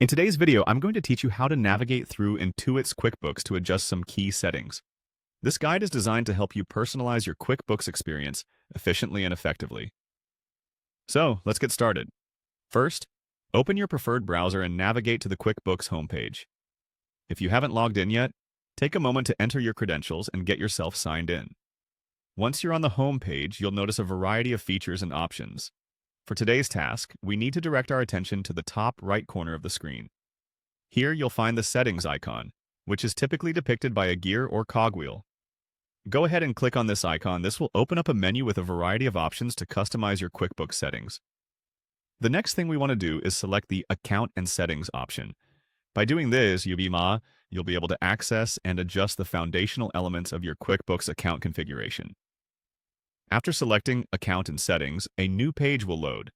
In today's video, I'm going to teach you how to navigate through Intuit's QuickBooks to adjust some key settings. This guide is designed to help you personalize your QuickBooks experience efficiently and effectively. So, let's get started. First, open your preferred browser and navigate to the QuickBooks homepage. If you haven't logged in yet, take a moment to enter your credentials and get yourself signed in. Once you're on the homepage, you'll notice a variety of features and options. For today's task, we need to direct our attention to the top right corner of the screen. Here you'll find the settings icon, which is typically depicted by a gear or cogwheel. Go ahead and click on this icon. This will open up a menu with a variety of options to customize your QuickBooks settings. The next thing we want to do is select the Account and Settings option. By doing this, you'll be able to access and adjust the foundational elements of your QuickBooks account configuration. After selecting Account and Settings, a new page will load.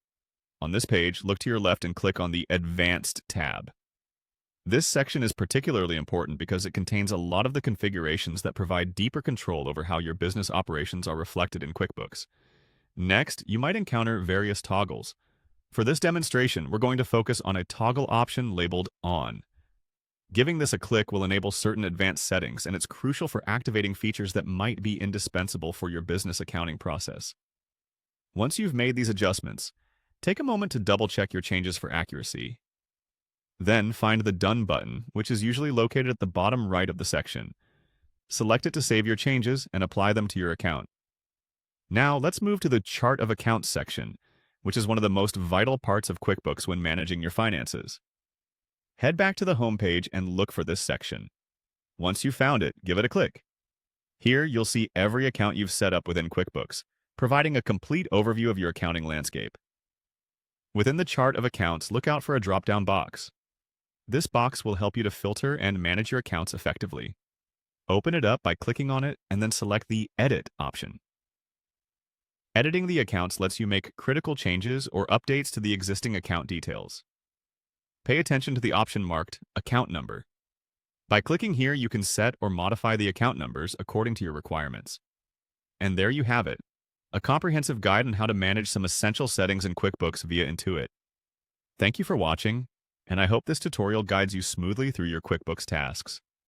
On this page, look to your left and click on the Advanced tab. This section is particularly important because it contains a lot of the configurations that provide deeper control over how your business operations are reflected in QuickBooks. Next, you might encounter various toggles. For this demonstration, we're going to focus on a toggle option labeled On. Giving this a click will enable certain advanced settings, and it's crucial for activating features that might be indispensable for your business accounting process. Once you've made these adjustments, take a moment to double-check your changes for accuracy. Then find the Done button, which is usually located at the bottom right of the section. Select it to save your changes and apply them to your account. Now, let's move to the Chart of Accounts section, which is one of the most vital parts of QuickBooks when managing your finances. Head back to the home page and look for this section. Once you've found it, give it a click. Here, you'll see every account you've set up within QuickBooks, providing a complete overview of your accounting landscape. Within the Chart of Accounts, look out for a drop-down box. This box will help you to filter and manage your accounts effectively. Open it up by clicking on it and then select the Edit option. Editing the accounts lets you make critical changes or updates to the existing account details. Pay attention to the option marked Account Number. By clicking here, you can set or modify the account numbers according to your requirements. And there you have it, a comprehensive guide on how to manage some essential settings in QuickBooks via Intuit. Thank you for watching, and I hope this tutorial guides you smoothly through your QuickBooks tasks.